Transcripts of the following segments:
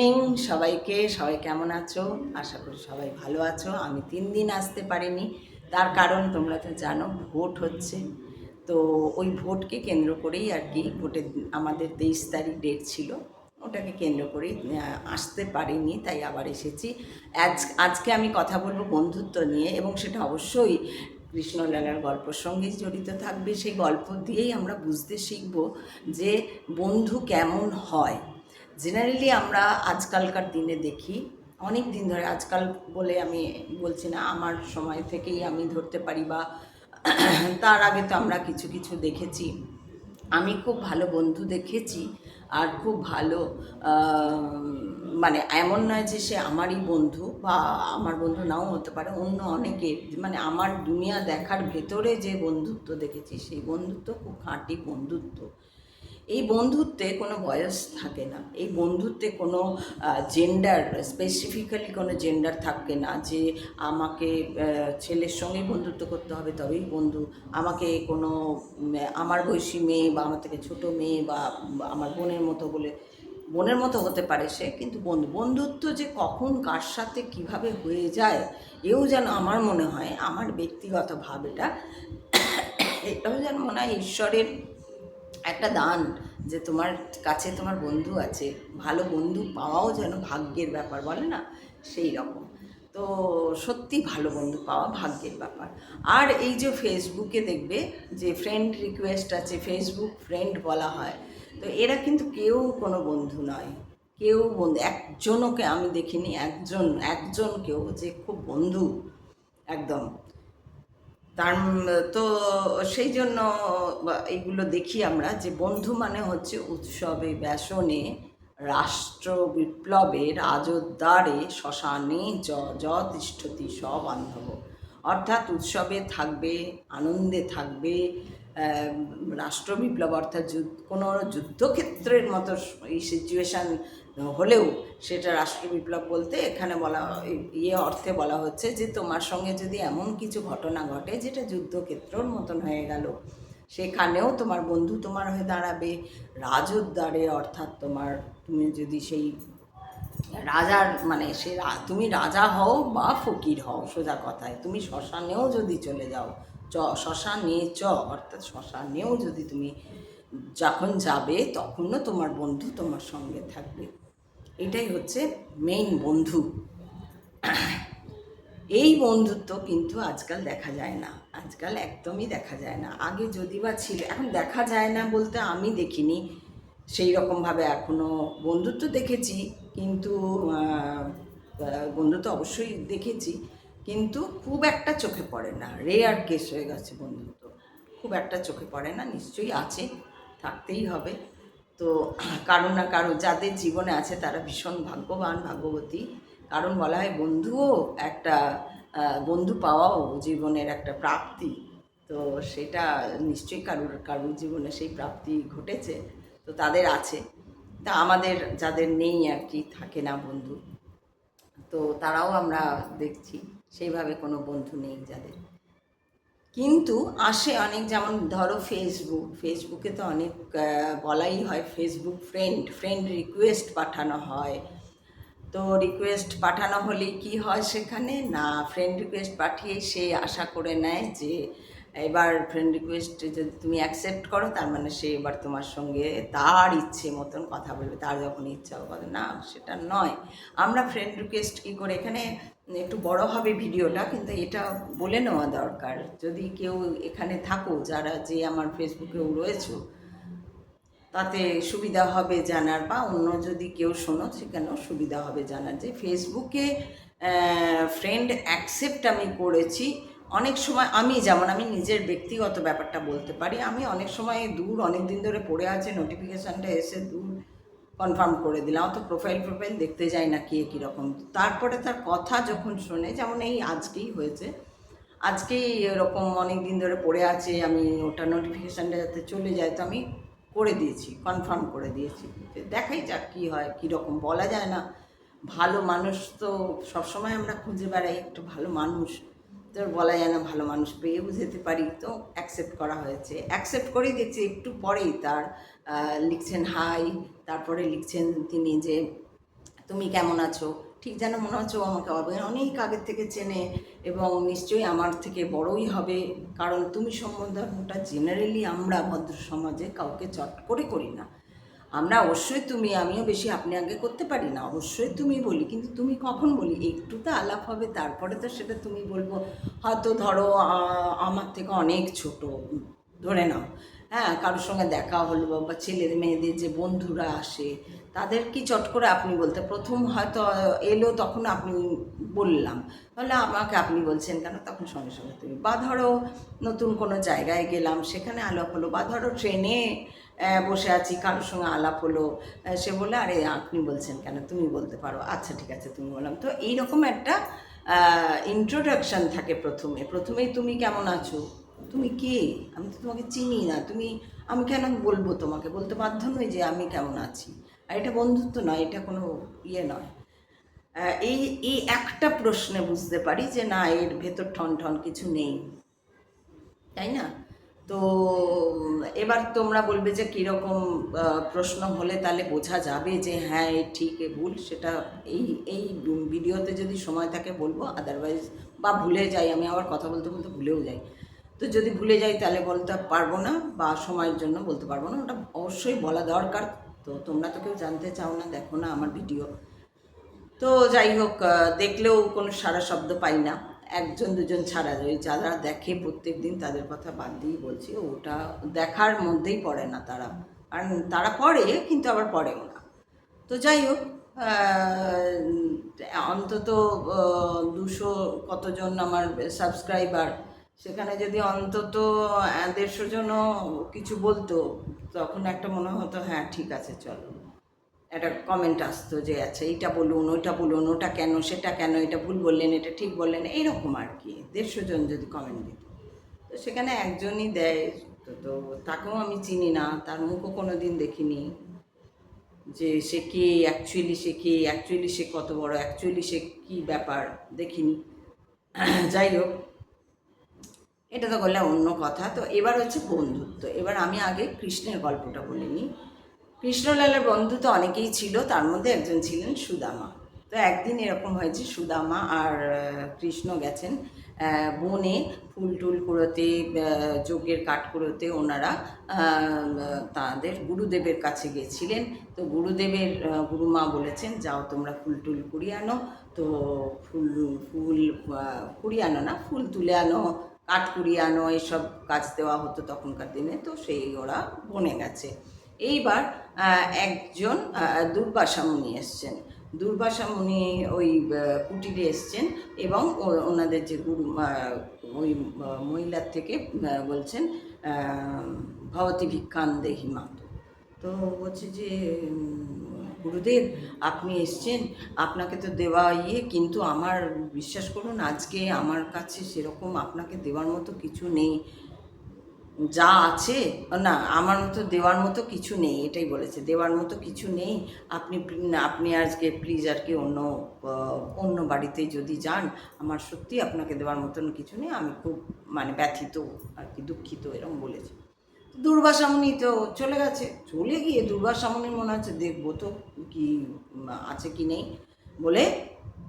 Evening সবাইকে। সবাই কেমন আছো? আশা করি সবাই ভালো আছো। আমি 3 দিন আসতে পারিনি, তার কারণ তোমরা তো জানো ভোট হচ্ছে। তো ওই ভোটকে কেন্দ্র করেই আর কি, ভোটের আমাদের 23 তারিখ ডেট ছিল, ওটাকে কেন্দ্র করেই আসতে পারিনি, তাই আবার এসেছি। আজকে আমি কথা বলবো বন্ধুত্ব নিয়ে, এবং সেটা অবশ্যই কৃষ্ণলালার গল্পের সঙ্গেই জড়িত থাকবে। সেই গল্প দিয়েই আমরা বুঝতে শিখব যে বন্ধু কেমন হয়। জেনারেলি আমরা আজকালকার দিনে দেখি, অনেক দিন ধরে, আজকাল বলে আমি বলছি না, আমার সময় থেকেই আমি ধরতে পারি, বা তার আগে তো আমরা কিছু কিছু দেখেছি। আমি খুব ভালো বন্ধু দেখেছি, আর খুব ভালো মানে এমন নয় যে সে আমারই বন্ধু, বা আমার বন্ধু নাও হতে পারে, অন্য অনেকের, মানে আমার দুনিয়া দেখার ভেতরে যে বন্ধুত্ব দেখেছি, সেই বন্ধুত্ব খুব খাঁটি বন্ধুত্ব। এই বন্ধুত্বে কোনো বয়স থাকে না, এই বন্ধুত্বে কোনো জেন্ডার, স্পেসিফিক্যালি কোনো জেন্ডার থাকে না যে আমাকে ছেলের সঙ্গেই বন্ধুত্ব করতে হবে তবেই বন্ধু, আমাকে কোনো আমার বয়সী মেয়ে বা আমার থেকে ছোটো মেয়ে বা আমার বোনের মতো বলে, বোনের মতো হতে পারে সে, কিন্তু বন্ধুত্ব যে কখন কার সাথে কিভাবে হয়ে যায়, এও যেন আমার মনে হয়, আমার ব্যক্তিগত ভাব এটা, এটাও যেন মনে হয় ঈশ্বরের একটা দান, যে তোমার কাছে তোমার বন্ধু আছে। ভালো বন্ধু পাওয়াও যেন ভাগ্যের ব্যাপার, বলে না, সেই রকম। তো সত্যি ভালো বন্ধু পাওয়া ভাগ্যের ব্যাপার। আর এই যে ফেসবুকে দেখবে যে ফ্রেন্ড রিকোয়েস্ট আছে, ফেসবুক ফ্রেন্ড বলা হয়, তো এরা কিন্তু কেউ কোনো বন্ধু নয়, কেউ বন্ধু একজনকে আমি দেখিনি, একজন কেউ যে খুব বন্ধু একদম। তার তো সেই জন্য এইগুলো দেখি আমরা, যে বন্ধু মানে হচ্ছে উৎসবে ব্যাসনে, রাষ্ট্র বিপ্লবে, রাজোদ্ধারে, শ্মশানে তিষ্ঠতি সবান্ধব। অর্থাৎ উৎসবে থাকবে, আনন্দে থাকবে, রাষ্ট্র বিপ্লব অর্থাৎ কোনো যুদ্ধক্ষেত্রের মতো এই সিচুয়েশান হলেও সেটা রাষ্ট্র বিপ্লব বলতে এখানে বলা, অর্থে বলা হচ্ছে যে তোমার সঙ্গে যদি এমন কিছু ঘটনা ঘটে যেটা যুদ্ধক্ষেত্রর মতন হয়ে গেল, সেখানেও তোমার বন্ধু তোমার হয়ে দাঁড়াবে। রাজোদ্ধারে অর্থাৎ তুমি যদি সেই রাজার, মানে সে তুমি রাজা হও বা ফকির হও, সোজা কথায় তুমি শ্মশানেও যদি চলে যাও, শ্মশানে অর্থাৎ শ্মশানেও যদি তুমি যখন যাবে, তখনও তোমার বন্ধু তোমার সঙ্গে থাকবে। এটাই হচ্ছে মেইন বন্ধু। এই বন্ধুত্ব কিন্তু আজকাল দেখা যায় না, আজকাল একদমই দেখা যায় না। আগে যদি বা ছিল, এখন দেখা যায় না বলতে আমি দেখিনি সেই রকমভাবে। এখনও বন্ধুত্ব দেখেছি, কিন্তু বন্ধুত্ব অবশ্যই দেখেছি, কিন্তু খুব একটা চোখে পড়ে না, রেয়ার কেস হয়ে গেছে বন্ধুত্ব, খুব একটা চোখে পড়ে না। নিশ্চয়ই আছে, থাকতেই হবে। তো কারো না কারো যাদের জীবনে আছে তারা ভীষণ ভাগ্যবান, ভাগ্যবতী। কারণ বলা হয় বন্ধুও একটা, বন্ধু পাওয়াও জীবনের একটা প্রাপ্তি। তো সেটা নিশ্চয়ই কারুর কারুর জীবনে সেই প্রাপ্তি ঘটেছে, তো তাদের আছে। তা আমাদের যাদের নেই আর কি, থাকে না বন্ধু, তো তারাও আমরা দেখছি সেইভাবে কোনো বন্ধু নেই যাদের। কিন্তু আসে অনেক, যেমন ধরো ফেসবুকে তো অনেক বলাই হয়, ফেসবুক ফ্রেন্ড রিকোয়েস্ট পাঠানো হয়। তো রিকোয়েস্ট পাঠানো হলে কি হয় সেখানে, না ফ্রেন্ড রিকোয়েস্ট পাঠিয়ে সে আশা করে নেয় যে এবার ফ্রেন্ড রিকোয়েস্ট যদি তুমি অ্যাকসেপ্ট করো, তার মানে সে এবার তোমার সঙ্গে তার ইচ্ছে মতন কথা বলবে, তার যখন ইচ্ছা হবে। না, সেটা নয়। আমরা ফ্রেন্ড রিকোয়েস্ট কী করে, এখানে একটু বড় হবে ভিডিওটা, কিন্তু এটা বলে নেওয়া দরকার, যদি কেউ এখানে থাকো যারা, যে আমার ফেসবুকেও রয়েছো, তাতে সুবিধা হবে জানার, বা অন্য যদি কেউ শোনো সেখানেও সুবিধা হবে জানার, যে ফেসবুকে ফ্রেন্ড অ্যাকসেপ্ট আমি করেছি। অনেক সময় আমি নিজের ব্যক্তিগত ব্যাপারটা বলতে পারি, আমি অনেক সময় অনেক দিন ধরে পড়ে আছে, নোটিফিকেশানটা এসে কনফার্ম করে দিলাম, অত প্রোফাইল দেখতে যাই না কে কীরকম। তারপরে তার কথা যখন শোনে, যেমন এই আজকেই হয়েছে, আজকেই এরকম অনেক দিন ধরে পড়ে আছে, আমি ওটা নোটিফিকেশানটা যাতে চলে যায়, তো আমি করে দিয়েছি, কনফার্ম করে দিয়েছি। দেখাই যাক কী হয়, কীরকম বলা যায় না। ভালো মানুষ তো সবসময় আমরা খুঁজে বেড়াই, একটু ভালো মানুষ তো বলা যায় না, ভালো মানুষ পেয়ে বুঝতে পারি, তো অ্যাকসেপ্ট করা হয়েছে। অ্যাকসেপ্ট করেই দেখছি একটু পরেই তার লিখছেন হাই, তারপরে লিখছেন তিনি যে তুমি কেমন আছো, ঠিক যেন মনে হচ্ছে ও আমাকে অনেক আগের থেকে চেনে এবং নিশ্চয়ই আমার থেকে বড়ই হবে, কারণ তুমি সম্বোধনটা জেনারেলি আমরা ভদ্র সমাজে কাউকে চট করে করি না। আমরা অবশ্যই তুমি, আমিও বেশি আপনি আগে করতে পারি না, অবশ্যই তুমি বলি, কিন্তু তুমি কখন বলি একটু তো আলাপ হবে, তারপরে তো সেটা তুমি বলবো। হয়তো ধরো আমার থেকে অনেক ছোট ধরে নাও, হ্যাঁ, কারোর সঙ্গে দেখা হলো বা ছেলের মেয়েদের যে বন্ধুরা আসে তাদের কি চট করে আপনি বলতে, প্রথম হয়তো এলো তখন আপনি বললাম, তাহলে আমাকে আপনি বলছেন কেন, তখন সঙ্গে সঙ্গে তুমি। বা ধরো নতুন কোনো জায়গায় গেলাম, সেখানে আলাপ হলো, বা ধরো ট্রেনে বসে আছি, কারোর সঙ্গে আলাপ হলো, সে বলে আরে আপনি বলছেন কেন, তুমি বলতে পারো, আচ্ছা ঠিক আছে তুমি বললাম। তো এইরকম একটা ইন্ট্রোডাকশান থাকে প্রথমেই তুমি কেমন আছো, তুমি কে, আমি তো তোমাকে চিনি না, তুমি, আমি কেন বলবো, তোমাকে বলতে বাধ্য নই যে আমি কেমন আছি। আর এটা বন্ধুত্ব নয়, এটা কোনো ইয়ে নয়। এই এই একটা প্রশ্নে বুঝতে পারি যে না, এর ভেতর ঠন ঠন কিছু নেই, তাই না? তো এবার তোমরা বলবে যে কীরকম প্রশ্ন হলে তাহলে বোঝা যাবে যে হ্যাঁ এ ঠিক এ ভুল, সেটা এই এই ভিডিওতে যদি সময় থাকে বলবো, আদারওয়াইজ বা ভুলে যাই, আমি আবার কথা বলতে বলতে ভুলেও যাই, তো যদি ভুলে যাই তাহলে বলতে পারবো না বা সময়ের জন্য বলতে পারবো না, ওটা অবশ্যই বলা দরকার। তো তোমরা তো কেউ জানতে চাও না, দেখো না আমার ভিডিও। তো যাই হোক, দেখলেও কোনো সারা শব্দ পাই না, একজন দুজন ছাড়া, ওই যারা দেখে প্রত্যেক দিন তাদের কথা বাদ দিয়েই বলছি, ওটা দেখার মধ্যেই পড়ে না তারা, কারণ তারা পড়ে কিন্তু আবার পড়েও না। তো যাই হোক, অন্তত 200 কতজন আমার সাবস্ক্রাইবার, সেখানে যদি অন্তত 150 জনও কিছু বলতো, তখন একটা মনে হতো হ্যাঁ ঠিক আছে চলো, একটা কমেন্ট আসতো যে আচ্ছা এইটা বলুন, ওইটা বলুন, ওটা কেন, সেটা কেন, এটা ভুল বললেন, এটা ঠিক বললেন, এইরকম আর কি। 150 জন যদি কমেন্ট দিত, তো সেখানে একজনই দেয়, তো তাকেও আমি চিনি না, তার মুখও কোনো দিন দেখিনি, যে সে কে অ্যাকচুয়ালি, সে কে অ্যাকচুয়ালি, সে কত বড়, অ্যাকচুয়ালি সে কী ব্যাপার দেখিনি। যাই হোক, এটা তো বললাম অন্য কথা। তো এবার হচ্ছে বন্ধুত্ব। এবার আমি আগে কৃষ্ণের গল্পটা বলিনি। কৃষ্ণলালের বন্ধু তো অনেকেই ছিল, তার মধ্যে একজন ছিলেন সুদামা। তো একদিন এরকম হয়েছে, সুদামা আর কৃষ্ণ গেছেন বনে ফুল টুল কুড়োতে, যজ্ঞের কাঠ কুড়োতে, ওনারা তাদের গুরুদেবের কাছে গিয়েছিলেন। তো গুরুদেবের গুরুমা বলেছেন যাও তোমরা ফুল টুল কুড়িয়ে আনো। তো ফুল ফুল কুড়িয়ে আনো না, ফুল তুলে আনো, কাঠ কুড়িয়ে আনো, এইসব কাজ দেওয়া হতো তখনকার দিনে। তো সেই ওরা বনে গেছে। এইবার একজন দুর্বাসা মুনি এসছেন, দুর্বাসা মুনি ওই কুটিরে এসছেন, এবং ওনাদের যে গুরু, ওই মহিলার থেকে বলছেন ভবতী ভিক্ষান দেহি মাতো। তো বলছে যে গুরুদেব আপনি এসছেন, আপনাকে তো দেওয়া কিন্তু আমার বিশ্বাস করুন আজকে আমার কাছে সেরকম আপনাকে দেওয়ার মতো কিছু নেই, যা আছে না আমার মতো দেওয়ার মতো কিছু নেই, এটাই বলেছে, দেওয়ার মতো কিছু নেই, আপনি আপনি আজকে প্লিজ আর কি অন্য বাড়িতে যদি যান, আমার সত্যি আপনাকে দেওয়ার মতন কিছু নেই, আমি খুব মানে ব্যথিত আর কি, দুঃখিত, এরকম বলেছে। দুর্বাসা মুনি তো চলে গেছে, চলে গিয়ে দুর্বাসা মুনির মনে হচ্ছে দেখবো তো কি আছে কি নেই বলে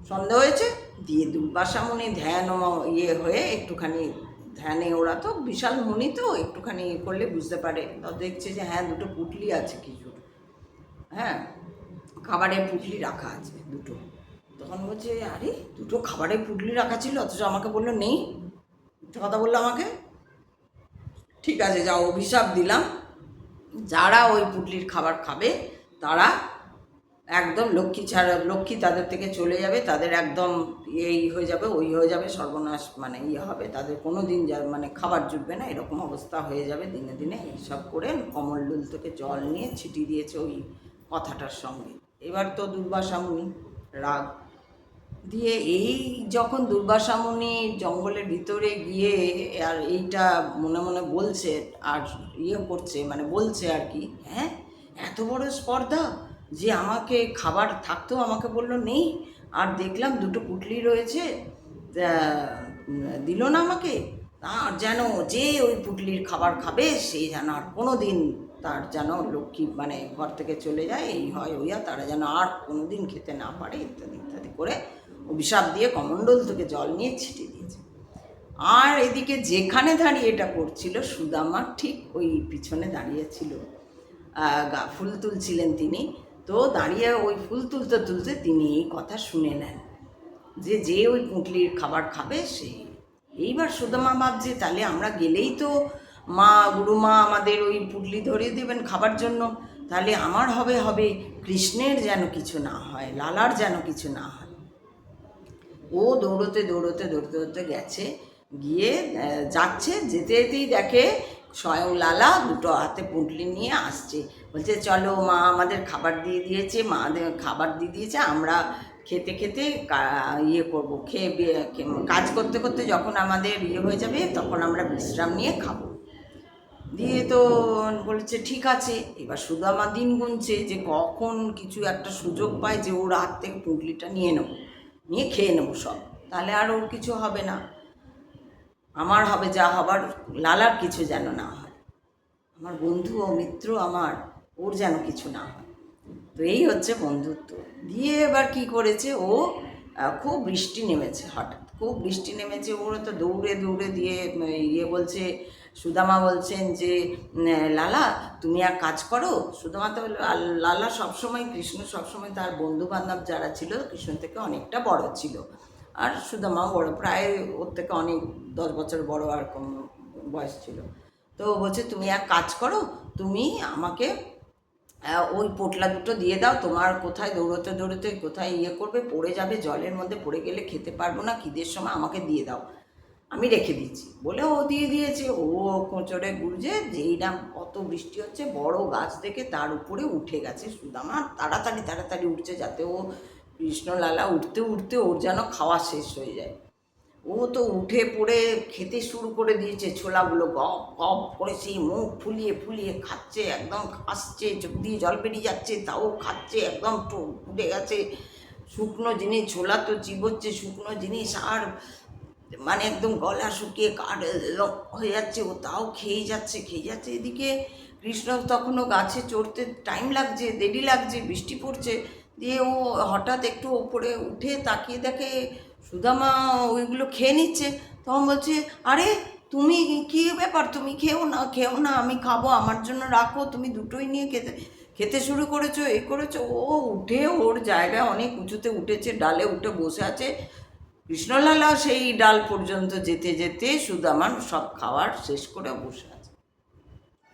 সন্দেহ হয়েছে, দিয়ে দুর্বাসা মুনি ধ্যান হয়ে একটুখানি ধ্যানে, ওরা তো বিশাল মুনি, তো একটুখানি করলে বুঝতে পারে, তো দেখছে যে হ্যাঁ দুটো পুটলি আছে কিছুর, হ্যাঁ খাবারের পুটলি রাখা আছে দুটো। তখন বলছে আরে দুটো খাবারের পুটলি রাখা ছিল, অথচ আমাকে বললো নেই, কথা বললো আমাকে, ঠিক আছে যাও অভিশাপ দিলাম, যারা ওই পুটলির খাবার খাবে তারা একদম লক্ষ্মী ছাড়া, লক্ষ্মী তাদের থেকে চলে যাবে, তাদের একদম এই হয়ে যাবে, ওই হয়ে যাবে, সর্বনাশ, মানে ইয়ে হবে, তাদের কোনো দিন মানে খাবার জুটবে না, এরকম অবস্থা হয়ে যাবে দিনে দিনে। এইসব করে কমণ্ডলুল থেকে জল নিয়ে ছিটিয়ে দিয়েছে ওই কথাটার সঙ্গে। এবার তো দুর্বাসা মুনি রাগ দিয়ে, এই যখন দুর্বাসা মুনি জঙ্গলের ভিতরে গিয়ে আর এইটা মনে মনে বলছে আর করছে, মানে বলছে আর কি, হ্যাঁ এত বড় স্পর্ধা যে আমাকে খাবার থাকতেও আমাকে বললো নেই, আর দেখলাম দুটো পুটলি রয়েছে, দিল না আমাকে, আর যেন যে ওই পুটলির খাবার খাবে সে যেন আর কোনো দিন তার যেন লক্ষ্মী মানে ঘর থেকে চলে যায়, এই হয় ওই হয়, তারা যেন আর কোনোদিন খেতে না পারে, ইত্যাদি ইত্যাদি করে অভিশাপ দিয়ে কমণ্ডল থেকে জল নিয়ে ছিটিয়ে দিয়েছে। আর এদিকে যেখানে দাঁড়িয়ে এটা করছিল, সুদামা ঠিক ওই পিছনে দাঁড়িয়েছিল, ফুল তুলছিলেন তিনি। তো দাঁড়িয়ে ওই ফুল তুলতে তুলতে তিনি এই কথা শুনে নেন যে যে ওই পুঁটলির খাবার খাবে সেই। এইবার সুদামা ভাবছে তাহলে আমরা গেলেই তো মা গুরুমা আমাদের ওই পুঁটলি ধরিয়ে দেবেন খাবার জন্য, তাহলে আমার হবে হবে, কৃষ্ণের যেন কিছু না হয়, লালার যেন কিছু না হয়। ও দৌড়তে দৌড়তে দৌড়তে দৌড়তে গেছে, গিয়ে যাচ্ছে, যেতে যেতেই দেখে স্বয়ং লালা দুটো হাতে পুঁটলি নিয়ে আসছে, বলছে চলো মা আমাদের খাবার দিয়ে দিয়েছে, মাদের খাবার দিয়ে দিয়েছে, আমরা খেতে খেতে ইয়ে করবো, খেয়ে কাজ করতে করতে যখন আমাদের ইয়ে হয়ে যাবে তখন আমরা বিশ্রাম নিয়ে খাবো। দিয়ে তো বলেছে ঠিক আছে। এবার সুদামা দিন গুনছে যে কখন কিছু একটা সুযোগ পায় যে ওর হাত থেকে পুঁটলিটা নিয়ে নেবো, নিয়ে খেয়ে নেবো সব, তাহলে আর ওর কিছু হবে না, আমার হবে যা হবার, লালার কিছু যেন না হয়, আমার বন্ধু ও মিত্র আমার, ওর যেন কিছু না হয়। তো এই হচ্ছে বন্ধুত্ব। দিয়ে এবার কি করেছে ও, খুব বৃষ্টি নেমেছে, হঠাৎ খুব বৃষ্টি নেমেছে, ওরা তো দৌড়ে দৌড়ে দিয়ে ইয়ে বলছে, সুদামা বলছেন যে লালা তুমি এক কাজ করো। সুদামা তো লালা সবসময়, কৃষ্ণ সবসময় তার বন্ধু বান্ধব যারা ছিল কৃষ্ণ থেকে অনেকটা বড় ছিল, আর সুদামা বড়, প্রায় ওর থেকে অনেক 10 বছর বড় আর কম বয়স ছিল। তো বলছে তুমি এক কাজ করো, তুমি আমাকে ওই পোটলা দুটো দিয়ে দাও, তোমার কোথায় দৌড়তে দৌড়তে কোথায় ইয়ে করবে, পড়ে যাবে, জলের মধ্যে পড়ে গেলে খেতে পারবো না, খিদের সময় আমাকে দিয়ে দাও, আমি রেখে দিচ্ছি। বলে ও দিয়ে দিয়েছে। ও কোঁচড়ে গুড়ছে, যেই না অত বৃষ্টি হচ্ছে, বড় গাছ থেকে তার উপরে উঠে গেছে সুদামা, তাড়াতাড়ি তাড়াতাড়ি উঠছে যাতে ও কৃষ্ণলালা উঠতে উঠতে ওর যেন খাওয়া শেষ হয়ে যায়। ও তো উঠে পড়ে খেতে শুরু করে দিয়েছে, ছোলাগুলো গপ গপ করে সেই মুখ ফুলিয়ে ফুলিয়ে খাচ্ছে, একদম খাচ্ছে, চোখ দিয়ে জল বেরিয়ে যাচ্ছে, তাও খাচ্ছে, একদম ফুটে গেছে। শুকনো জিনিস, ছোলা তো চিবোচ্ছে, শুকনো জিনিস, আর মানে একদম গলা শুকিয়ে কাঠ হয়ে যাচ্ছে, ও তাও খেয়ে যাচ্ছে খেয়ে যাচ্ছে। এদিকে কৃষ্ণ তখনও গাছে চড়তে টাইম লাগছে, দেরি লাগছে, বৃষ্টি পড়ছে। দিয়ে ও হঠাৎ একটু ওপরে উঠে তাকিয়ে দেখে সুদামা ওইগুলো খেয়ে নিচ্ছে। তখন বলছে আরে তুমি কী ব্যাপার, তুমি খেও না খেও না, আমি খাবো, আমার জন্য রাখো, তুমি দুটোই নিয়ে খেতে খেতে শুরু করেছো, এই করেছো। ও উঠে ওর জায়গায় অনেক উঁচুতে উঠেছে, ডালে উঠে বসে আছে। কৃষ্ণলালা সেই ডাল পর্যন্ত যেতে যেতে সুদামান সব খাবার শেষ করে বসে আছে।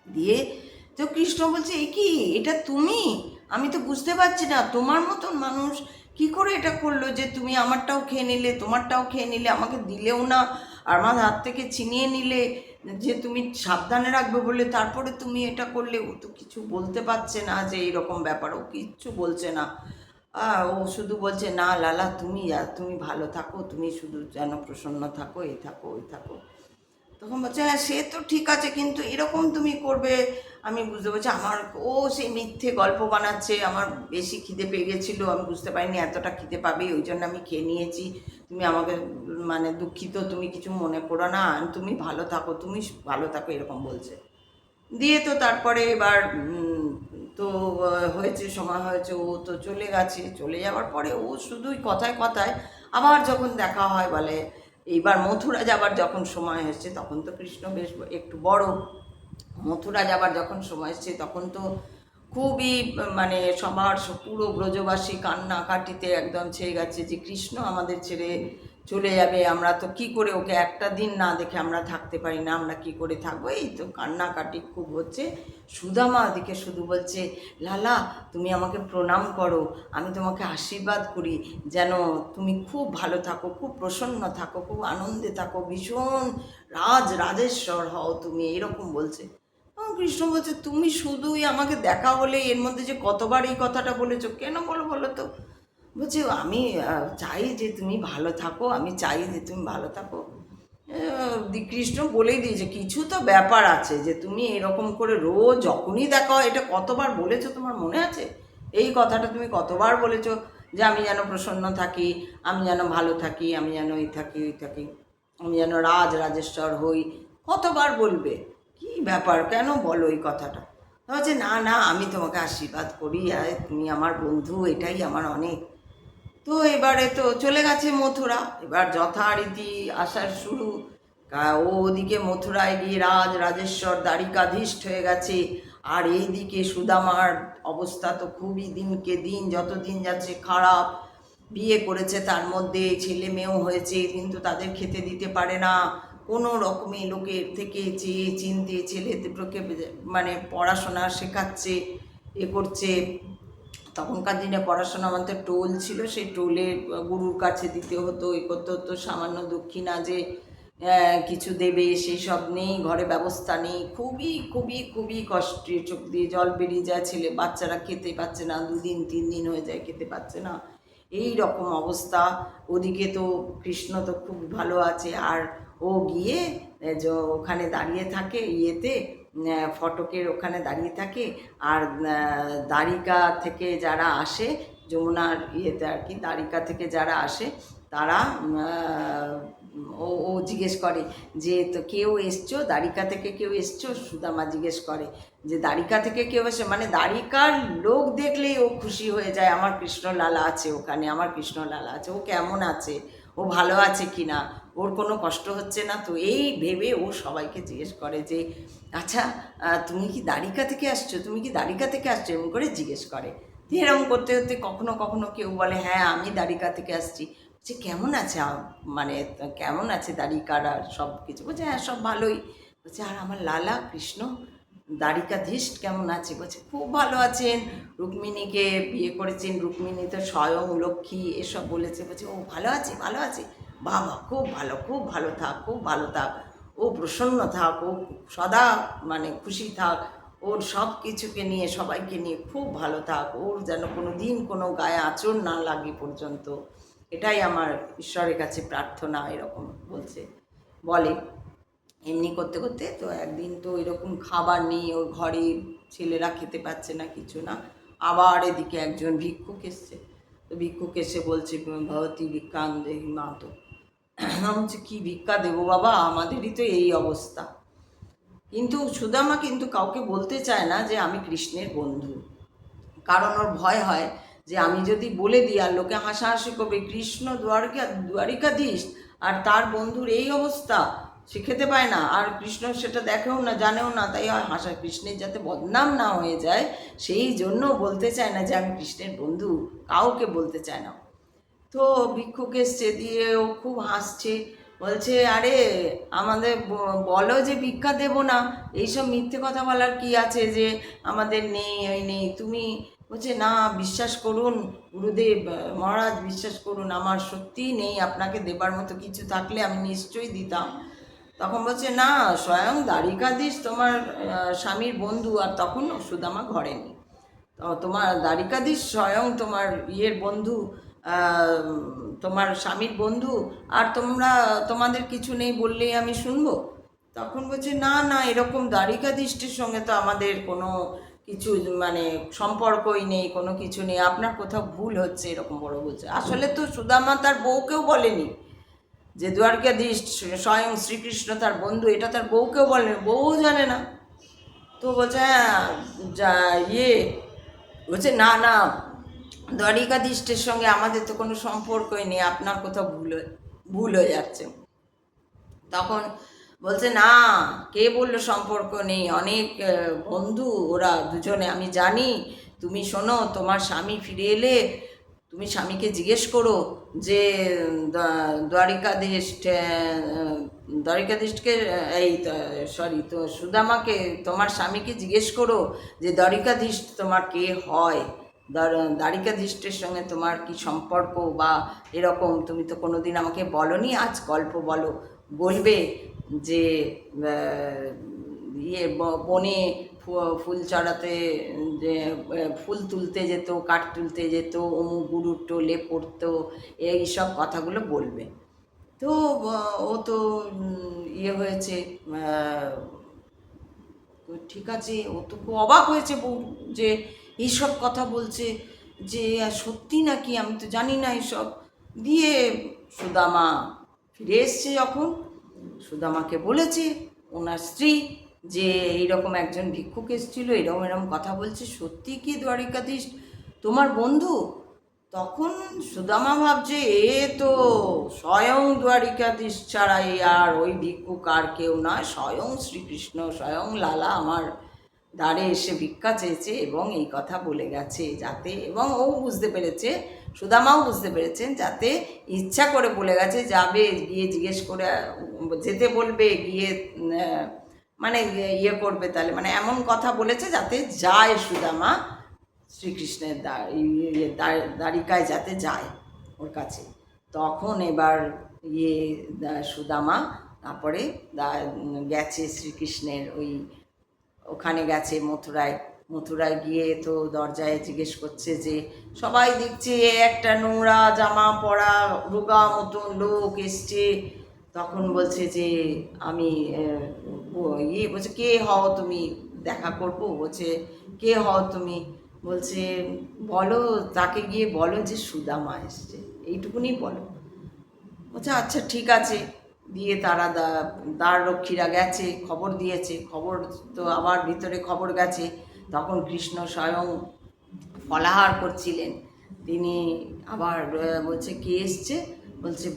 দিয়ে তো কৃষ্ণ বলছে এ কি, এটা তুমি? আমি তো বুঝতে পারছি না, তোমার মতন মানুষ কি করে এটা করলো যে তুমি আমারটাও খেয়ে নিলে, তোমারটাও খেয়ে নিলে, আমাকে দিলেও না, আর আমার হাত থেকে ছিনিয়ে নিলে, যে তুমি সাবধানে রাখবে বলে তারপরে তুমি এটা করলে। ও তো কিছু বলতে পারছে না যে এইরকম ব্যাপার, ও কিচ্ছু বলছে না। ও শুধু বলছে না লালা তুমি তুমি ভালো থাকো, তুমি শুধু যেন প্রসন্ন থাকো, এই থাকো ওই থাকো। তখন বলছে হ্যাঁ সে তো ঠিক আছে, কিন্তু এরকম তুমি করবে আমি বুঝতে পারছি। আমার ও সেই মিথ্যে গল্প বানাচ্ছে, আমার বেশি খিদে পেয়ে গেছিলো, আমি বুঝতে পারিনি এতটা খিদে পাবে, ওই জন্য আমি খেয়ে নিয়েছি, তুমি আমাকে মানে দুঃখিত, তুমি কিছু মনে করো না, তুমি ভালো থাকো, তুমি ভালো থাকো, এরকম বলছে। দিয়ে তো তারপরে এবার তো হয়েছে, সময় হয়েছে, ও তো চলে গেছে। চলে যাওয়ার পরে ও শুধুই কথায় কথায় আবার যখন দেখা হয় বলে এইবার মথুরা যাবার যখন সময় হয়েছে, তখন তো কৃষ্ণ বেশ একটু বড়, মথুরা যাবার যখন সময় এসছে তখন তো খুবই মানে সবার পুরো ব্রজবাসী কান্নাকাটিতে একদম ছেয়ে গেছে যে কৃষ্ণ আমাদের ছেড়ে চলে যাবে, আমরা তো কি করে ওকে একটা দিন না দেখে আমরা থাকতে পারি না, আমরা কি করে থাকবো, এই তো কান্নাকাটি খুব হচ্ছে। সুদামা ওদিকে শুধু বলছে লালা তুমি আমাকে প্রণাম করো, আমি তোমাকে আশীর্বাদ করি, যেন তুমি খুব ভালো থাকো, খুব প্রসন্ন থাকো, খুব আনন্দে থাকো, ভীষণ রাজেশ্বর হও তুমি, এরকম বলছে। কৃষ্ণ বলছে তুমি শুধুই আমাকে দেখা হলে এর মধ্যে যে কতবার এই কথাটা বলেছো, কেন বলো বলো তো? বলছে আমি চাই যে তুমি ভালো থাকো, আমি চাই যে তুমি ভালো থাকো। কৃষ্ণ বলেই দিয়েছে কিছু তো ব্যাপার আছে যে তুমি এরকম করে রোজ যখনই দেখা হয়, এটা কতবার বলেছো তোমার মনে আছে? এই কথাটা তুমি কতবার বলেছো যে আমি যেন প্রসন্ন থাকি, আমি যেন ভালো থাকি, আমি যেন এই থাকি ওই থাকি, আমি যেন রাজেশ্বর হই, কতবার বলবে? কি ব্যাপার, কেন বলো এই কথাটা? বলছে না না, আমি তোমাকে আশীর্বাদ করি, আর তুমি আমার বন্ধু, এটাই আমার অনেক। তো এবারে তো চলে গেছে মথুরা, এবার যথারীতি আসার শুরু। ও ওদিকে মথুরায় গিয়ে রাজেশ্বর দ্বারিকাধীষ্ঠ হয়ে গেছে, আর এইদিকে সুদামার অবস্থা তো খুবই দিনকে দিন, যত দিন যাচ্ছে খারাপ। বিয়ে করেছে, তার মধ্যে ছেলে মেয়েও হয়েছে, কিন্তু তাদের খেতে দিতে পারে না। কোনো রকমে লোকের থেকে চেয়ে চিনতে ছেলে দুটোকে মানে পড়াশোনা শেখাচ্ছে, করছে। তখনকার দিনে পড়াশোনা আমাদের টোল ছিল, সেই টোলে গুরুর কাছে দিতে হতো, করতে হতো। সামান্য দক্ষিণা যে কিছু দেবে সেই সব নেই, ঘরে ব্যবস্থা নেই, খুবই খুবই খুবই কষ্টে, চোখ দিয়ে জল বেরিয়ে যায়, ছেলে বাচ্চারা খেতে পাচ্ছে না, 2 দিন 3 দিন হয়ে যায় খেতে পাচ্ছে না, এই রকম অবস্থা। ওদিকে তো কৃষ্ণ তো খুব ভালো আছে, আর ও গিয়ে ওখানে দাঁড়িয়ে থাকে ইয়েতে, ফটকের ওখানে দাঁড়িয়ে থাকে। আর দ্বারিকা থেকে যারা আসে, যমুনার ইয়েতে আর কি, দ্বারিকা থেকে যারা আসে তারা ও ও জিজ্ঞেস করে যে তো কেউ এসছো দ্বারিকা থেকে, কেউ এসছো? সুদামা জিজ্ঞেস করে যে দ্বারিকা থেকে কেউ এসে, মানে দ্বারিকার লোক দেখলেই ও খুশি হয়ে যায়, আমার কৃষ্ণলালা আছে ওখানে, আমার কৃষ্ণলালা আছে, ও কেমন আছে, ও ভালো আছে কি না, ওর কোনো কষ্ট হচ্ছে না তো, এই ভেবে ও সবাইকে জিজ্ঞেস করে যে আচ্ছা তুমি কি দ্বারিকা থেকে আসছো, তুমি কি দ্বারিকা থেকে আসছো, এরকম করে জিজ্ঞেস করে। এরকম করতে করতে কখনো কখনো কেউ বলে হ্যাঁ আমি দ্বারিকা থেকে আসছি। যে কেমন আছে মানে কেমন আছে দ্বারিকার আর সব কিছু? বলছে হ্যাঁ সব ভালোই। বলছে আর আমার লালা কৃষ্ণ দ্বারিকাধীশ কেমন আছে? বলছে খুব ভালো আছেন, রুক্মিণীকে বিয়ে করেছেন, রুক্মিণী তো স্বয়ং লক্ষ্মী, এসব বলেছে। বলছে ও ভালো আছে, ভালো আছে, বাবা খুব ভালো, খুব ভালো থাক, খুব ভালো থাক, ও প্রসন্ন থাক, ও সদা মানে খুশি থাক, ওর সব কিছুকে নিয়ে সবাইকে নিয়ে খুব ভালো থাক, ওর যেন কোনো দিন কোনো গায়ে আঁচড় না লাগে পর্যন্ত, এটাই আমার ঈশ্বরের কাছে প্রার্থনা, এরকম বলে। এমনি করতে করতে তো একদিন তো এরকম খাবার নেই ওর ঘরে, ছেলেরা খেতে পাচ্ছে না, কিছু না। আবার এদিকে একজন ভিক্ষুক এসছে, তো ভিক্ষুক এসে বলছে ভগবতী ভিক্ষাং দেহি মা। তো বলছে কী ভিক্ষা দেবো বাবা, আমাদেরই তো এই অবস্থা। কিন্তু সুদামা কিন্তু কাউকে বলতে চায় না যে আমি কৃষ্ণের বন্ধু, কারণ ওর ভয় হয় যে আমি যদি বলে দিই আর লোকে হাসাহাসি করবে, কৃষ্ণ দ্বারিকাধীশ আর তার বন্ধুর এই অবস্থা, সে খেতে পায় না, আর কৃষ্ণ সেটা দেখেও না, জানেও না, তাই হয় হাসা, কৃষ্ণের যাতে বদনাম না হয়ে যায় সেই জন্য বলতে চায় না যে আমি কৃষ্ণের বন্ধু, কাউকে বলতে চায় না। তো ভিক্ষুক এসছে, দিয়ে ও খুব হাসছে, বলছে আরে আমাদের বলো যে ভিক্ষা দেবো না, এইসব মিথ্যে কথা বলার কি আছে যে আমাদের নেই ওই নেই, তুমি। বলছে না বিশ্বাস করুন গুরুদেব মহারাজ, বিশ্বাস করুন আমার সত্যিই নেই, আপনাকে দেবার মতো কিছু থাকলে আমি নিশ্চয়ই দিতাম। তখন বলছে না স্বয়ং দ্বারিকাধীশ তোমার স্বামীর বন্ধু, আর তখন সুদামা ঘরে নেই, তোমার দ্বারিকাধীশ স্বয়ং তোমার ইয়ের বন্ধু, তোমার স্বামীর বন্ধু, আর তোমাদের কিছু নেই বললেই আমি শুনবো? তখন বলছে না না, এরকম দ্বারিকাধীষ্টের সঙ্গে তো আমাদের কোনো কিছু মানে সম্পর্কই নেই, কোনো কিছু নেই, আপনার কোথাও ভুল হচ্ছে, এরকম বড় বলছে। আসলে তো সুদামা তার বউকেও বলেনি যে দ্বারকাধীশ স্বয়ং শ্রীকৃষ্ণ তার বন্ধু, এটা তার বউকেও বলেনি, বউও জানে না। তো বলছে হ্যাঁ যা বলছে না না, দ্বারিকাধীষ্টের সঙ্গে আমাদের তো কোনো সম্পর্কই নেই, আপনার কোথাও ভুল হয়ে যাচ্ছে। তখন বলছে না, কে বললো সম্পর্ক নেই, অনেক বন্ধু ওরা দুজনে, আমি জানি। তুমি শোনো, তোমার স্বামী ফিরে এলে তুমি স্বামীকে জিজ্ঞেস করো যে দ্বারিকাধীশকে এই সরি তো সুদামাকে, তোমার স্বামীকে জিজ্ঞেস করো যে দ্বারিকাধীশ তোমার কে হয়, দ্বারিকাধীষ্টের সঙ্গে তোমার কি সম্পর্ক, বা এরকম তুমি তো কোনো দিন আমাকে বলনি, আজ গল্প বলবে যে বনে ফুল চড়াতে, যে ফুল তুলতে যেত, কাঠ তুলতে যেত, অমুক গুরুর টোলে পড়তো, এই সব কথাগুলো বলবে। তো ও তো ইয়ে হয়েছে, ঠিক আছে, ও তো খুব অবাক হয়েছে বউ যে এইসব কথা বলছে, যে সত্যি নাকি, আমি তো জানি না এসব। দিয়ে সুদামা ফিরে এসছে, যখন সুদামাকে বলেছে ওনার স্ত্রী যে এইরকম একজন ভিক্ষুক এসেছিল, এরকম এরকম কথা বলছে, সত্যি কি দ্বারিকাধীশ তোমার বন্ধু? তখন সুদামা ভাবছে এ তো স্বয়ং দ্বারিকাধীশ ছাড়া এ আর ওই ভিক্ষুক আর কেউ নয়, স্বয়ং শ্রীকৃষ্ণ, স্বয়ং লালা আমার দ্বারে এসে ভিক্ষা চেয়েছে এবং এই কথা বলে গেছে, যাতে, এবং ও বুঝতে পেরেছে, সুদামাও বুঝতে পেরেছেন, যাতে ইচ্ছা করে বলে গেছে, যাবে গিয়ে জিজ্ঞেস করে যেতে বলবে, গিয়ে মানে ইয়ে করবে, তাহলে মানে এমন কথা বলেছে যাতে যায় সুদামা শ্রীকৃষ্ণের দ্বারিকায় যাতে যায় ওর কাছে। তখন এবার সুদামা তারপরে গেছে শ্রীকৃষ্ণের ওখানে গেছে মথুরায়। মথুরায় গিয়ে তো দরজায় জিজ্ঞেস করছে যে সবাই দেখছে একটা নোংরা জামা পরা রোগা মতন লোক এসছে। তখন বলছে যে আমি বলছে কে হও তুমি, দেখা করবো, বলছে কে হও তুমি? বলছে বলো, তাকে গিয়ে বলো যে সুদামা এসছে, এইটুকুনি বলো। বলছে আচ্ছা ঠিক আছে। দিয়ে তারা দ্বার রক্ষীরা গেছে, খবর দিয়েছে, খবর তো আবার ভিতরে খবর গেছে। তখন কৃষ্ণ স্বয়ং ফলাহার করছিলেন, তিনি আবার বলছে কে এসছে?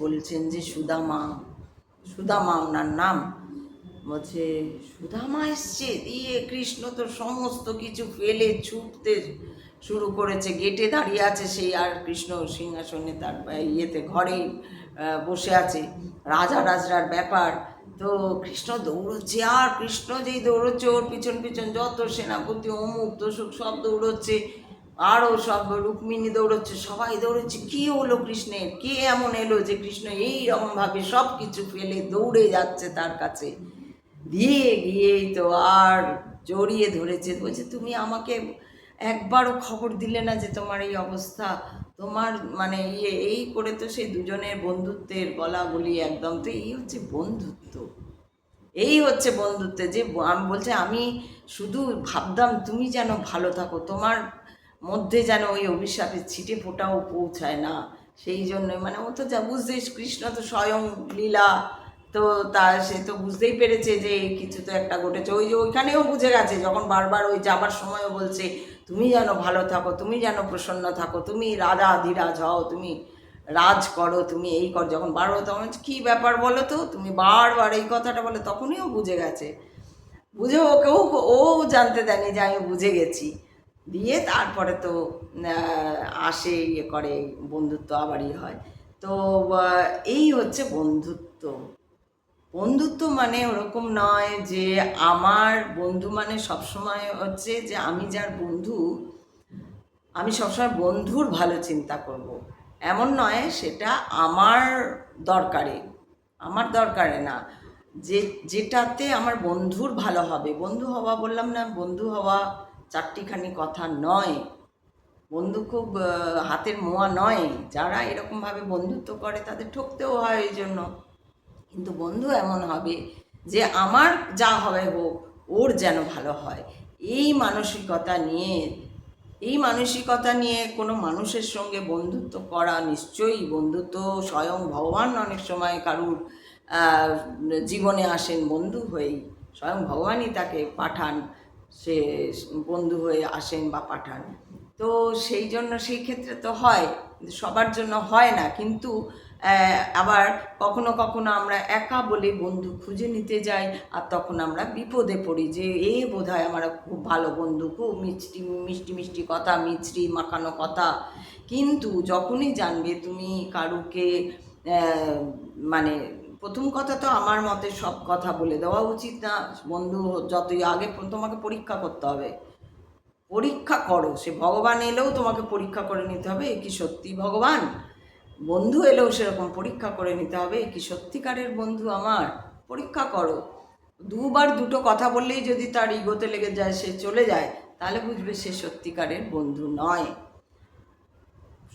বলছেন যে সুদামা, সুদামা ওনার নাম। বলছে সুদামা এসছে? দিয়ে কৃষ্ণ তো সমস্ত কিছু ফেলে ছুটতে শুরু করেছে, গেটে দাঁড়িয়ে আছে সেই, আর কৃষ্ণ সিংহাসনে তার ইয়েতে ঘরে বসে আছে, রাজা রাজরার ব্যাপার। তো কৃষ্ণ দৌড়চ্ছে, আর কৃষ্ণ যেই দৌড়চ্ছে ওর পিছন পিছন যত সেনাপতি অমুক তসুক সব দৌড়চ্ছে, আরও সব রুক্মিণী দৌড়চ্ছে, সবাই দৌড়চ্ছে। কী হলো কৃষ্ণের? কে এমন এলো যে কৃষ্ণ এইরকমভাবে সব কিছু ফেলে দৌড়ে যাচ্ছে তার কাছে? দিয়ে গিয়েই তো আর জড়িয়ে ধরেছে, বলছে তুমি আমাকে একবারও খবর দিলে না যে তোমার এই অবস্থা, তোমার মানে এই করে তো সেই দুজনের বন্ধুত্বের গলাগলি একদম। তো এই হচ্ছে বন্ধুত্ব, এই হচ্ছে বন্ধুত্বে যে আমি বলছে আমি শুধু ভাবতাম তুমি যেন ভালো থাকো, তোমার মধ্যে যেন ওই অভিশাপের ছিটে ফোটাও পৌঁছায় না। সেই জন্যই মানে ও তো যা বুঝতে, কৃষ্ণ তো স্বয়ং লীলা, তো সে তো বুঝতেই পেরেছে যে কিছু তো একটা ঘটেছে। ওই যে ওইখানেও বুঝে গেছে, যখন বারবার ওই যাবার সময়ও বলছে তুমি যেন ভালো থাকো, তুমি যেন প্রসন্ন থাকো, তুমি রাজাধিরাজ হও, তুমি রাজ করো, তুমি এই কর, যখন বারবার তখন কী ব্যাপার বলো তো, তুমি বারবার এই কথাটা বলে, তখনই ও বুঝে গেছে। বুঝে ওকেও ও জানতে দেয়নি যে আমি বুঝে গেছি। দিয়ে তারপরে তো আসে, ইয়ে করে, বন্ধুত্ব আবারই হয়। তো এই হচ্ছে বন্ধুত্ব। বন্ধুত্ব মানে ওরকম নয় যে আমার বন্ধু মানে সবসময় হচ্ছে যে আমি যার বন্ধু আমি সবসময় বন্ধুর ভালো চিন্তা করব, এমন নয়। সেটা আমার দরকারে, আমার দরকারে না, যেটাতে আমার বন্ধুর ভালো হবে। বন্ধু হওয়া, বললাম না, বন্ধু হওয়া চারটিখানি কথা নয়, বন্ধু খুব হাতের মোয়া নয়। যারা এরকমভাবে বন্ধুত্ব করে তাদের ঠকতেও হয় এই জন্য। কিন্তু বন্ধু এমন হবে যে আমার যা হবে হোক, ওর যেন ভালো হয়, এই মানসিকতা নিয়ে, এই মানসিকতা নিয়ে কোনো মানুষের সঙ্গে বন্ধুত্ব করা, নিশ্চয়ই বন্ধুত্ব স্বয়ং ভগবান অনেক সময় কারুর জীবনে আসেন বন্ধু হয়েই, স্বয়ং ভগবানই তাকে পাঠান, সে বন্ধু হয়ে আসেন বা পাঠান। তো সেই জন্য সেই ক্ষেত্রে তো হয়, সবার জন্য হয় না। কিন্তু আবার কখনো কখনো আমরা একা বলে বন্ধু খুঁজে নিতে যাই, আর তখন আমরা বিপদে পড়ি যে বোধহয় আমার খুব ভালো বন্ধু, খুব মিষ্টি মিষ্টি মিষ্টি কথা, মিষ্টি মাখানো কথা। কিন্তু যখনই জানবে তুমি কারুকে মানে, প্রথম কথা তো আমার মতে সব কথা বলে দেওয়া উচিত না। বন্ধু যতই আগে তোমাকে পরীক্ষা করতে হবে, পরীক্ষা করো। সে ভগবান এলেও তোমাকে পরীক্ষা করে নিতে হবে এ কি সত্যি ভগবান, বন্ধু এলেও সেরকম পরীক্ষা করে নিতে হবে কি সত্যিকারের বন্ধু আমার। পরীক্ষা করো। দুবার দুটো কথা বললেই যদি তার ইগোতে লেগে যায়, সে চলে যায়, তাহলে বুঝবে সে সত্যিকারের বন্ধু নয়।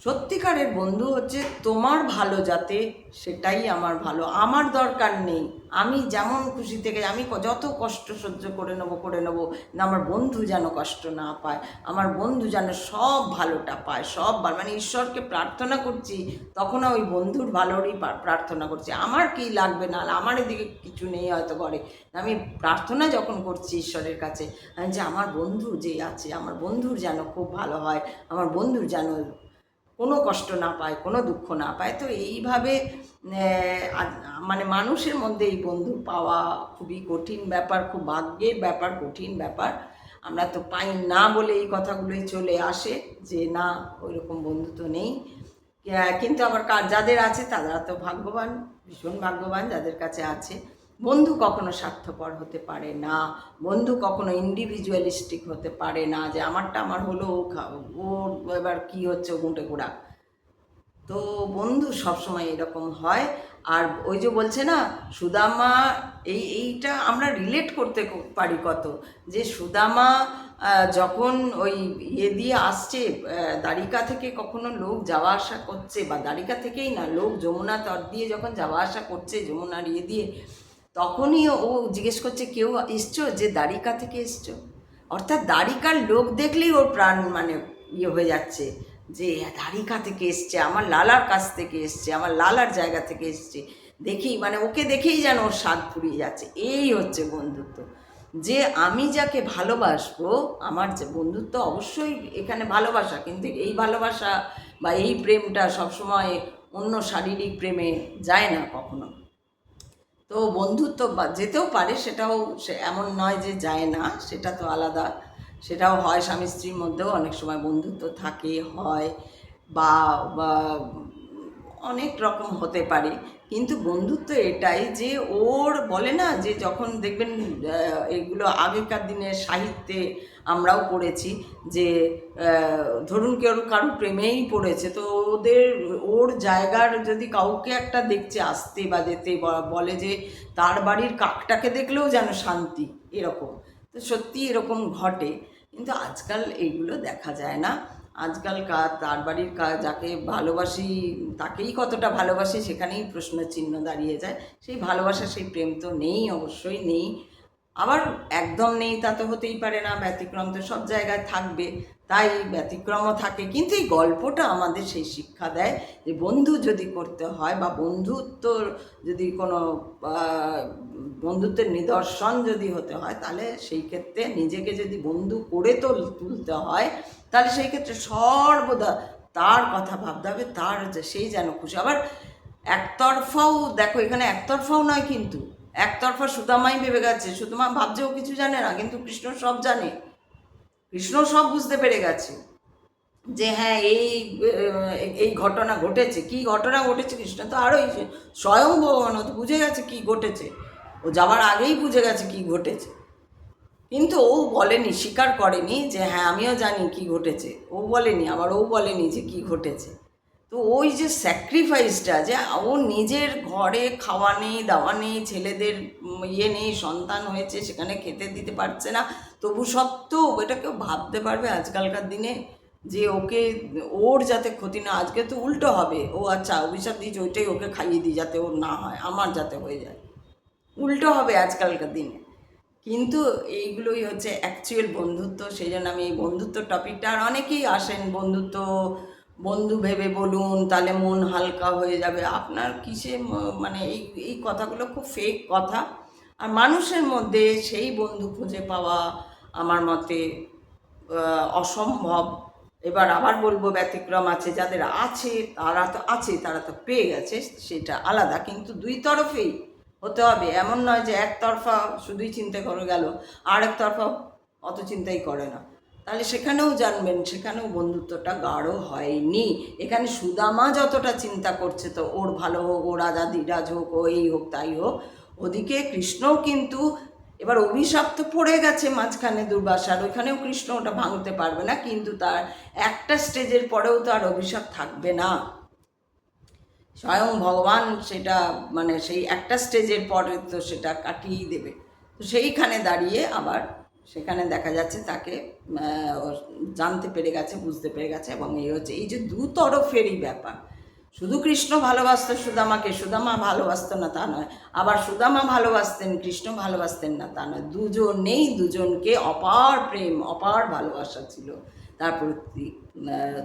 সত্যিকারের বন্ধু হচ্ছে তোমার ভালো যাতে, সেটাই আমার ভালো, আমার দরকার নেই আমি যেমন খুশি থেকে আমি যত কষ্ট সহ্য করে নেবো না, আমার বন্ধু যেন কষ্ট না পায়, আমার বন্ধু যেন সব ভালোটা পায়, সব ভালো, মানে ঈশ্বরকে প্রার্থনা করছি তখন ওই বন্ধুর ভালোরই প্রার্থনা করছি, আমার কি লাগবে না, আমার এদিকে কিছু নেই হয়তো ঘরে, আমি প্রার্থনা যখন করছি ঈশ্বরের কাছে যে আমার বন্ধু যে আছে, আমার বন্ধুর যেন খুব ভালো হয়, আমার বন্ধুর যেন কোনো কষ্ট না পায়, কোনো দুঃখ না পায়। তো এইভাবে মানে মানুষের মধ্যে এই বন্ধু পাওয়া খুবই কঠিন ব্যাপার, খুব ভাগ্যের ব্যাপার, কঠিন ব্যাপার। আমরা তো পাই না বলে এই কথাগুলোই চলে আসে যে না ওইরকম বন্ধু তো নেই। কিন্তু আবার যাদের আছে তারা তো ভাগ্যবান, ভীষণ ভাগ্যবান যাদের কাছে আছে। বন্ধু কখনো স্বার্থপর হতে পারে না, বন্ধু কখনো ইন্ডিভিজুয়ালিস্টিক হতে পারে না যে আমারটা আমার হলো, ওর এবার কী হচ্ছে ঘুঁটে ঘোড়া। তো বন্ধু সবসময় এরকম হয়। আর ওই যে বলছে না সুদামা, এইটা আমরা রিলেট করতে পারি কত, যে সুদামা যখন ওই দিয়ে আসছে দ্বারিকা থেকে, কখনো লোক যাওয়া আসা করছে, বা দ্বারিকা থেকেই না, লোক যমুনা তট দিয়ে যখন যাওয়া আসা করছে যমুনার দিয়ে, তখনই ও জিজ্ঞেস করছে কেউ এসছো, যে দ্বারিকা থেকে এসছো, অর্থাৎ দ্বারিকার লোক দেখলেই ওর প্রাণ মানে হয়ে যাচ্ছে যে দ্বারিকা থেকে এসছে, আমার লালার কাছ থেকে এসছে, আমার লালার জায়গা থেকে এসছে, দেখেই মানে ওকে দেখেই যেন ওর স্বাদ ফুরিয়ে যাচ্ছে। এই হচ্ছে বন্ধুত্ব, যে আমি যাকে ভালোবাসবো, আমার যে বন্ধুত্ব অবশ্যই এখানে ভালোবাসা, কিন্তু এই ভালোবাসা বা এই প্রেমটা সবসময় অন্য শারীরিক প্রেমে যায় না কখনো। তো বন্ধুত্ব যেতেও পারে, সেটাও সে এমন নয় যে যায় না, সেটা তো আলাদা, সেটাও হয়, স্বামী স্ত্রীর মধ্যেও অনেক সময় বন্ধুত্ব থাকে, হয়, বা অনেক রকম হতে পারে। কিন্তু বন্ধুত্ব এটাই যে ওর বলে না যে যখন দেখবেন এগুলো আগেকার দিনের সাহিত্যে আমরাও পড়েছি যে ধরুন কেউ কারো প্রেমেই পড়েছে, তো ওর জায়গার যদি কাউকে একটা দেখছে আসতে বা যেতে, বলে যে তার বাড়ির কাকটাকে দেখলেও যেন শান্তি, এরকম। তো সত্যি এরকম ঘটে, কিন্তু আজকাল এগুলো দেখা যায় না। আজকাল তার বাড়ির যাকে ভালোবাসি তাকেই কতটা ভালোবাসি সেখানেই প্রশ্নচিহ্ন দাঁড়িয়ে যায়। সেই ভালোবাসা সেই প্রেম তো নেই, অবশ্যই নেই। আবার একদম নেই তা তো হতেই পারে না, ব্যতিক্রম তো সব জায়গায় থাকবে, তাই ব্যতিক্রমও থাকে। কিন্তু এই গল্পটা আমাদের সেই শিক্ষা দেয় যে বন্ধু যদি করতে হয়, বা বন্ধুত্ব যদি কোনো বন্ধুত্বের নিদর্শন যদি হতে হয়, তাহলে সেই ক্ষেত্রে নিজেকে যদি বন্ধু করে তুলতে হয়, তাহলে সেই ক্ষেত্রে সর্বদা তার কথা ভাবতে হবে, তার যে সেই যেন খুশি। আবার একতরফাও দেখো, এখানে একতরফাও নয়, কিন্তু একতরফা সুদামাই ভেবে গেছে, সুদামা ভাবছে ও কিছু জানে না, কিন্তু কৃষ্ণ সব জানে, কৃষ্ণ সব বুঝতে পেরে গেছে যে হ্যাঁ এই এই ঘটনা ঘটেছে। কি ঘটনা ঘটেছে কৃষ্ণ তো আরোই স্বয়ং ভগবান তো বুঝে গেছে কি ঘটেছে, ও যাওয়ার আগেই বুঝে গেছে কি ঘটেছে, কিন্তু ও বলেনি, স্বীকার করেনি যে হ্যাঁ আমিও জানি কি ঘটেছে, ও বলেনি, আবার ও বলেনি যে কি ঘটেছে। তো ওই যে স্যাক্রিফাইসটা, যে ও নিজের ঘরে খাওয়া নেই, দাওয়া নেই, ছেলেদের ইয়ে নেই, সন্তান হয়েছে সেখানে খেতে দিতে পারছে না, তবু সত্ত্বেও এটা কেউ ভাবতে পারবে আজকালকার দিনে যে ওকে, ওর যাতে ক্ষতি না, আজকে তো উল্টো হবে, ও আচ্ছা অভিশাপ দিয়েছে ওইটাই ওকে খাইয়ে দিই যাতে ওর না হয়, আমার যাতে হয়ে যায়, উল্টো হবে আজকালকার দিনে। কিন্তু এইগুলোই হচ্ছে অ্যাকচুয়াল বন্ধুত্ব। সেই জন্য আমি এই বন্ধুত্ব টপিকটা, আর অনেকেই আসেন বন্ধুত্ব, বন্ধু ভেবে বলুন তাহলে মন হালকা হয়ে যাবে, আপনার কিসে মানে এই কথাগুলো খুব ফেক কথা। আর মানুষের মধ্যে সেই বন্ধু খুঁজে পাওয়া আমার মতে অসম্ভব। এবার আবার বলবো ব্যতিক্রম আছে, যাদের আছে তারা তো পেয়ে গেছে, সেটা আলাদা, কিন্তু দুই তরফেই হতে হবে। এমন নয় যে একতরফা শুধুই চিন্তা করে গেল, আর একতরফা অত চিন্তাই করে না, তাহলে সেখানেও জানবেন সেখানেও বন্ধুত্বটা গাঢ় হয়নি। এখানে সুদামা যতটা চিন্তা করছে তো ওর ভালো হোক, ও রাজা ধীরাজ হোক, ও এই হোক তাই হোক, ওদিকে কৃষ্ণও কিন্তু এবার অভিশাপ তো পড়ে গেছে মাঝখানে দুর্বাসার, ওইখানেও কৃষ্ণ ওটা ভাঙতে পারবে না, কিন্তু তার একটা স্টেজের পরেও তো আর অভিশাপ থাকবে না, স্বয়ং ভগবান সেটা মানে সেই একটা স্টেজের পরে তো সেটা কাটিয়েই দেবে। তো সেইখানে দাঁড়িয়ে আবার সেখানে দেখা যাচ্ছে তাকে ও জানতে পেরে গেছে, বুঝতে পেরে গেছে, এবং এই হচ্ছে এই যে দুতরফেরই ব্যাপার। শুধু কৃষ্ণ ভালোবাসতো সুদামাকে, সুদামা ভালোবাসতো না তা নয়, আবার সুদামা ভালোবাসতেন, কৃষ্ণ ভালোবাসতেন না তা নয়, দুজনেই দুজনকে অপার প্রেম, অপার ভালোবাসা ছিল তার প্রতি,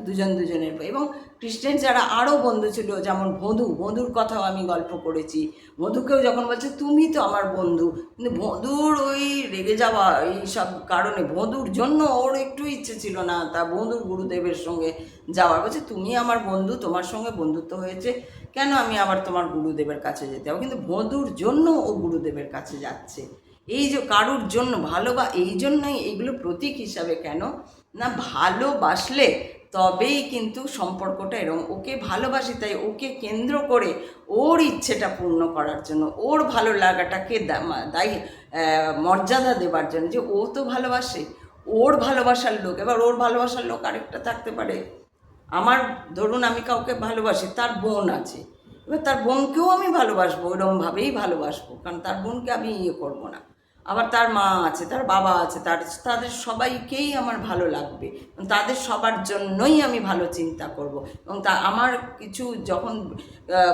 দুজন দুজনের। এবং কৃষ্ণের যারা আরও বন্ধু ছিল, যেমন বধুর কথাও আমি গল্প করেছি। বধুকেও যখন বলছে তুমি তো আমার বন্ধু, কিন্তু বধুর ওই রেগে যাওয়া এই সব কারণে, বধুর জন্য ওর একটু ইচ্ছে ছিল না তা বধুর গুরুদেবের সঙ্গে যাওয়ার। বলছে তুমি আমার বন্ধু, তোমার সঙ্গে বন্ধুত্ব হয়েছে, কেন আমি আবার তোমার গুরুদেবের কাছে যেতে হবে? কিন্তু বধুর জন্য ও গুরুদেবের কাছে যাচ্ছে। এই যে কারুর জন্য এই জন্যই এইগুলো প্রতীক হিসাবে, কেন না ভালোবাসলে তবেই কিন্তু সম্পর্কটা এরকম। ওকে ভালোবাসি তাই ওকে কেন্দ্র করে ওর ইচ্ছেটা পূর্ণ করার জন্য, ওর ভালো লাগাটাকে দায়ী মর্যাদা দেবার জন্য, যে ও তো ভালোবাসে, ওর ভালোবাসার লোক। এবার ওর ভালোবাসার লোক আরেকটা থাকতে পারে। আমার ধরুন আমি কাউকে ভালোবাসি, তার বোন আছে, এবার তার বোনকেও আমি ভালোবাসবো, ওরকমভাবেই ভালোবাসবো, কারণ তার বোনকে আমি করবো না। আবার তার মা আছে, তার বাবা আছে, তাদের সবাইকেই আমার ভালো লাগবে, তাদের সবার জন্যই আমি ভালো চিন্তা করব। এবং আমার কিছু যখন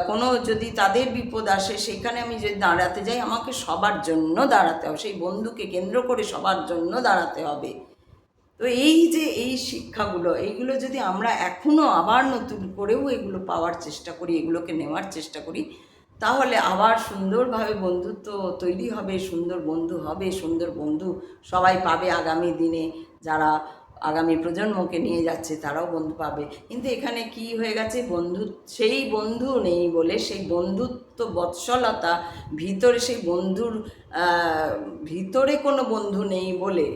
কোনো যদি তাদের বিপদ আসে, সেখানে আমি যদি দাঁড়াতে যাই, আমাকে সবার জন্য দাঁড়াতে হবে, সেই বন্ধুকে কেন্দ্র করে সবার জন্য দাঁড়াতে হবে। তো এই যে এই শিক্ষাগুলো, এইগুলো যদি আমরা এখনও আবার নতুন করেও এগুলো পাওয়ার চেষ্টা করি, এগুলোকে নেওয়ার চেষ্টা করি, তাহলে আবার সুন্দরভাবে বন্ধুত্ব তৈরি হবে, সুন্দর বন্ধু হবে, সুন্দর বন্ধু সবাই পাবে আগামী দিনে। যারা আগামী প্রজন্মকে নিয়ে যাচ্ছে তারাও বন্ধু পাবে। কিন্তু এখানে কি হয়ে গেছে, সেই বন্ধু নেই বলে, সেই বন্ধুত্ব বৎসলতা ভিতরে, সেই বন্ধুর ভিতরে কোনো বন্ধু নেই বলে,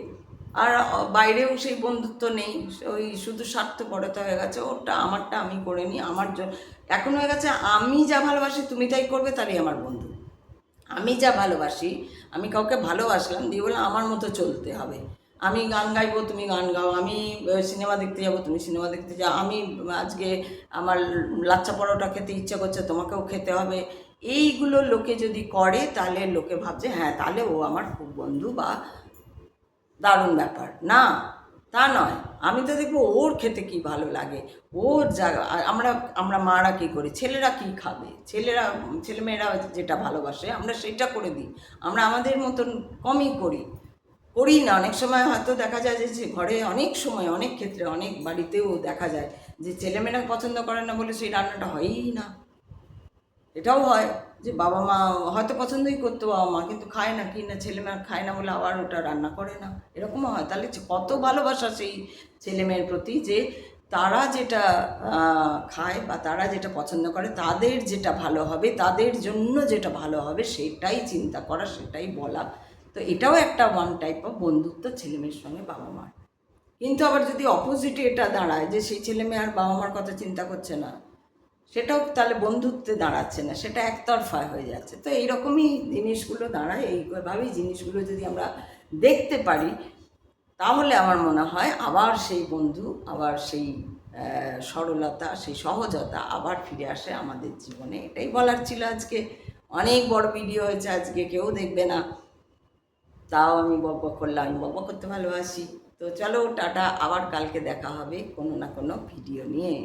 আর বাইরেও সেই বন্ধুত্ব নেই, ওই শুধু স্বার্থপরতা হয়ে গেছে, ওটা আমারটা আমি করে নিই, আমার জন্য এখন হয়ে গেছে আমি যা ভালোবাসি তুমি তাই করবে, তারই আমার বন্ধু। আমি যা ভালোবাসি, আমি কাউকে ভালোবাসলাম দিয়ে বললাম আমার মতো চলতে হবে, আমি গান গাইবো তুমি গান গাও, আমি সিনেমা দেখতে যাবো তুমি সিনেমা দেখতে যাও, আমি আজকে আমার লাচ্চা পরোটা খেতে ইচ্ছে করছে, তোমাকেও খেতে হবে। এইগুলো লোকে যদি করে তাহলে লোকে ভাবছে হ্যাঁ তাহলে ও আমার খুব বন্ধু বা দারুণ ব্যাপার। না, তা নয়। আমি তো দেখবো ওর খেতে কি ভালো লাগে, ওর জায়গা। আমরা আমরা মারা কী করি, ছেলেরা কি খাবে, ছেলেমেয়েরা যেটা ভালোবাসে আমরা সেটা করে দিই, আমরা আমাদের মতন কমই করি না। অনেক সময় হয়তো দেখা যায় যে ঘরে অনেক সময়, অনেক ক্ষেত্রে, অনেক বাড়িতেও দেখা যায় যে ছেলেমেয়েরা পছন্দ করে না বলে সেই রান্নাটা হয়ই না। এটাও হয় যে বাবা মা হয়তো পছন্দই করতো বাবা মা, কিন্তু খায় না, কি না ছেলেমেয়ে খায় না বলে আবার ওটা রান্না করে না, এরকমও হয়। তাহলে কত ভালোবাসা সেই ছেলেমেয়ের প্রতি, যে তারা যেটা খায় বা তারা যেটা পছন্দ করে, তাদের যেটা ভালো হবে, তাদের জন্য যেটা ভালো হবে সেটাই চিন্তা করা, সেটাই বলা। তো এটাও একটা ওয়ান টাইপ অফ বন্ধুত্ব ছেলেমেয়ের সঙ্গে বাবা মার। কিন্তু আবার যদি অপোজিটে এটা দাঁড়ায় যে সেই ছেলেমেয়ে আর বাবা মার কথা চিন্তা করছে না, সেটাও তাহলে বন্ধুত্বে দাঁড়াচ্ছে না, সেটা একতরফা হয়ে যাচ্ছে। তো এইরকমই জিনিসগুলো দাঁড়ায়। এইভাবেই জিনিসগুলো যদি আমরা দেখতে পারি, তাহলে আমার মনে হয় আবার সেই বন্ধু, আবার সেই সরলতা, সেই সহজতা আবার ফিরে আসে আমাদের জীবনে। এটাই বলার ছিল আজকে। অনেক বড় ভিডিও হয়েছে আজকে, কেউ দেখবে না, তাও আমি বকবক করলাম, আমি বকবক করতে ভালোবাসি। তো চলো টাটা, আবার কালকে দেখা হবে কোনো না কোনো ভিডিও নিয়ে।